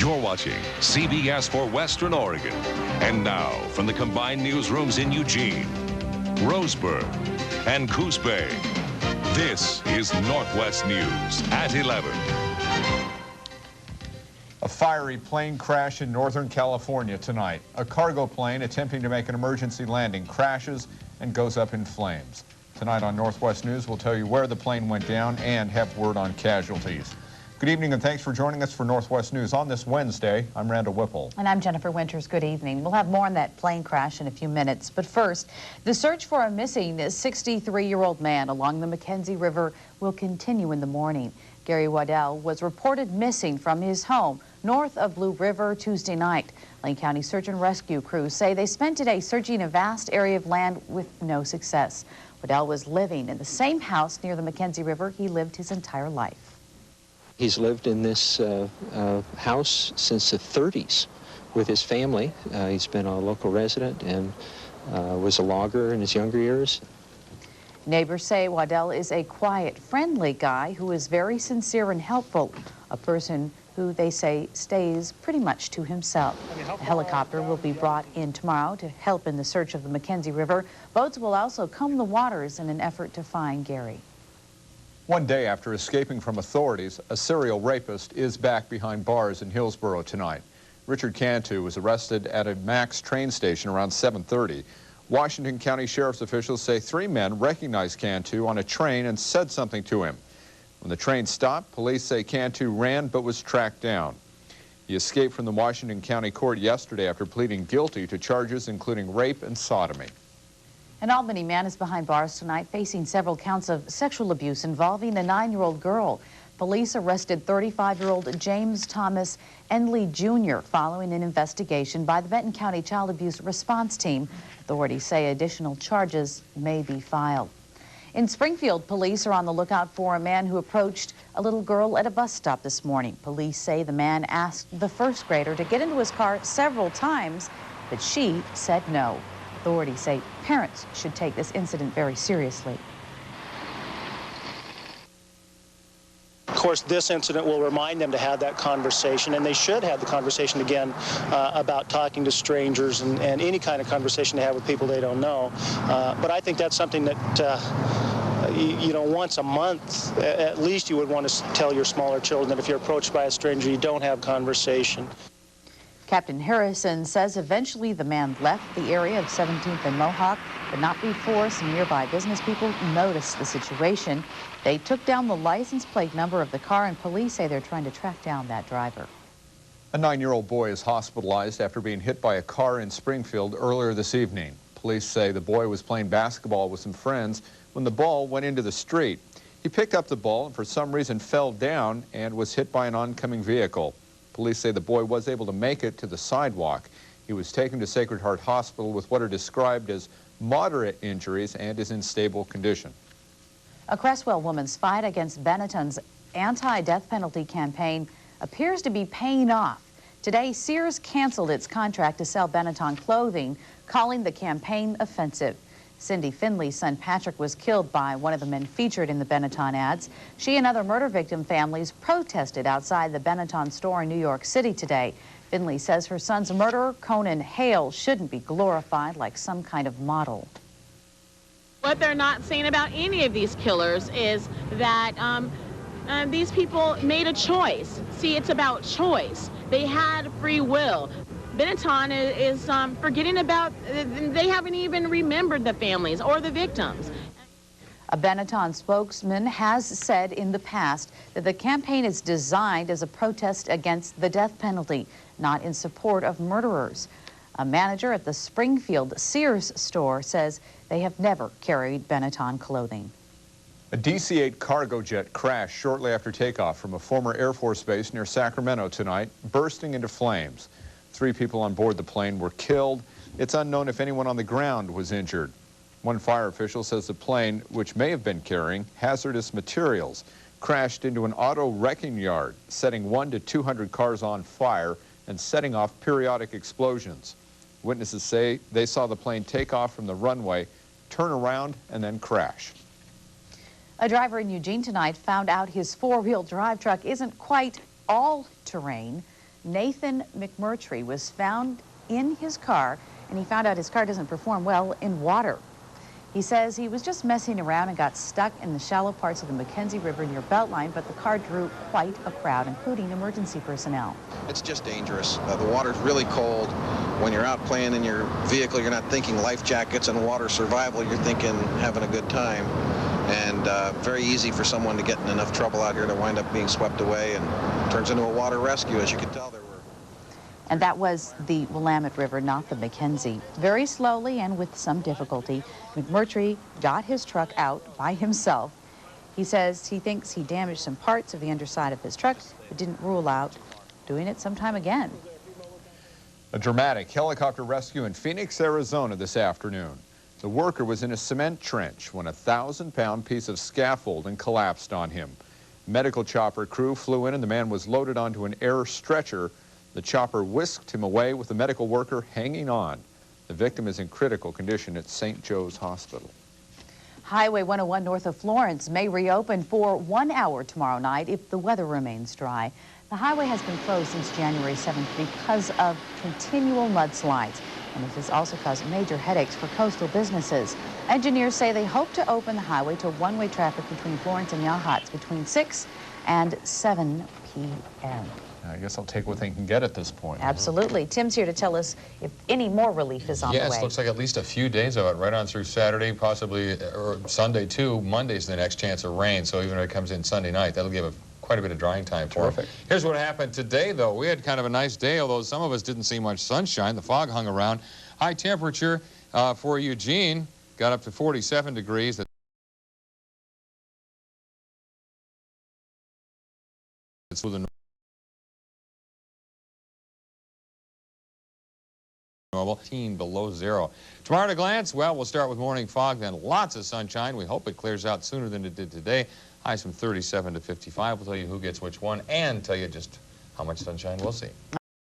You're watching CBS for Western Oregon. And now, from the combined newsrooms in Eugene, Roseburg, and Coos Bay, this is Northwest News at 11. A fiery plane crash in Northern California tonight. A cargo plane attempting to make an emergency landing crashes and goes up in flames. Tonight on Northwest News, we'll tell you where the plane went down and have word on casualties. Good evening and thanks for joining us for Northwest News. On this Wednesday, I'm Randall Whipple. And I'm Jennifer Winters. Good evening. We'll have more on that plane crash in a few minutes. But first, the search for a missing 63-year-old man along the McKenzie River will continue in the morning. Gary Waddell was reported missing from his home north of Blue River Tuesday night. Lane County Search and Rescue crews say they spent today searching a vast area of land with no success. Waddell was living in the same house near the McKenzie River he lived his entire life. He's lived in this house since the 30s with his family. He's been a local resident and was a logger in his younger years. Neighbors say Waddell is a quiet, friendly guy who is very sincere and helpful, a person who they say stays pretty much to himself. A helicopter will be brought in tomorrow to help in the search of the McKenzie River. Boats will also comb the waters in an effort to find Gary. One day after escaping from authorities, a serial rapist is back behind bars in Hillsborough tonight. Richard Cantu was arrested at a Max train station around 7:30. Washington County Sheriff's officials say 3 men recognized Cantu on a train and said something to him. When the train stopped, police say Cantu ran but was tracked down. He escaped from the Washington County Court yesterday after pleading guilty to charges including rape and sodomy. An Albany man is behind bars tonight facing several counts of sexual abuse involving a 9-year-old girl. Police arrested 35-year-old James Thomas Endley Jr. following an investigation by the Benton County Child Abuse Response Team. Authorities say additional charges may be filed. In Springfield, police are on the lookout for a man who approached a little girl at a bus stop this morning. Police say the man asked the first grader to get into his car several times, but she said no. Authorities say parents should take this incident very seriously. Of course, this incident will remind them to have that conversation, and they should have the conversation again about talking to strangers and any kind of conversation they have with people they don't know. But I think that's something that, you know, once a month, at least you would want to tell your smaller children that if you're approached by a stranger, you don't have conversation. Captain Harrison says eventually the man left the area of 17th and Mohawk, but not before some nearby business people noticed the situation. They took down the license plate number of the car, and police say they're trying to track down that driver. A 9-year-old boy is hospitalized after being hit by a car in Springfield earlier this evening. Police say the boy was playing basketball with some friends when the ball went into the street. He picked up the ball and for some reason fell down and was hit by an oncoming vehicle. Police say the boy was able to make it to the sidewalk. He was taken to Sacred Heart Hospital with what are described as moderate injuries and is in stable condition. A Cresswell woman's fight against Benetton's anti-death penalty campaign appears to be paying off. Today, Sears canceled its contract to sell Benetton clothing, calling the campaign offensive. Cindy Finley's son Patrick was killed by one of the men featured in the Benetton ads. She and other murder victim families protested outside the Benetton store in New York City today. Finley says her son's murderer, Conan Hale, shouldn't be glorified like some kind of model. What they're not saying about any of these killers is that these people made a choice. See, it's about choice. They had free will. Benetton is forgetting about, they haven't even remembered the families or the victims. A Benetton spokesman has said in the past that the campaign is designed as a protest against the death penalty, not in support of murderers. A manager at the Springfield Sears store says they have never carried Benetton clothing. A DC-8 cargo jet crashed shortly after takeoff from a former Air Force base near Sacramento tonight, bursting into flames. 3 people on board the plane were killed. It's unknown if anyone on the ground was injured. One fire official says the plane, which may have been carrying hazardous materials, crashed into an auto wrecking yard, setting 100 to 200 cars on fire and setting off periodic explosions. Witnesses say they saw the plane take off from the runway, turn around, and then crash. A driver in Eugene tonight found out his 4-wheel drive truck isn't quite all-terrain. Nathan McMurtry was found in his car, and he found out his car doesn't perform well in water. He says he was just messing around and got stuck in the shallow parts of the McKenzie River near Beltline, but the car drew quite a crowd, including emergency personnel. It's just dangerous. The water's really cold. When you're out playing in your vehicle, you're not thinking life jackets and water survival. You're thinking having a good time. And very easy for someone to get in enough trouble out here to wind up being swept away, and turns into a water rescue. As you can tell, there were. And that was the Willamette River, not the McKenzie. Very slowly and with some difficulty, McMurtry got his truck out by himself. He says he thinks he damaged some parts of the underside of his truck, but didn't rule out doing it sometime again. A dramatic helicopter rescue in Phoenix, Arizona this afternoon. The worker was in a cement trench when a 1,000-pound piece of scaffolding collapsed on him. Medical chopper crew flew in and the man was loaded onto an air stretcher. The chopper whisked him away with the medical worker hanging on. The victim is in critical condition at St. Joe's Hospital. Highway 101 north of Florence may reopen for 1 hour tomorrow night if the weather remains dry. The highway has been closed since January 7th because of continual mudslides, and this has also caused major headaches for coastal businesses. Engineers say they hope to open the highway to one-way traffic between Florence and Yachats between 6 and 7 p.m. I guess I'll take what they can get at this point. Absolutely. Tim's here to tell us if any more relief is on the way. Yes, looks like at least a few days of it, right on through Saturday, possibly or Sunday too. Monday's the next chance of rain, so even if it comes in Sunday night, that'll give quite a bit of drying time for it. Here's what happened today, though. We had kind of a nice day, although some of us didn't see much sunshine. The fog hung around. High temperature for Eugene got up to 47 degrees. It's through the normal, 18 below zero. Tomorrow at a glance, well, we'll start with morning fog, then lots of sunshine. We hope it clears out sooner than it did today. Highs from 37 to 55. We'll tell you who gets which one and tell you just how much sunshine we'll see.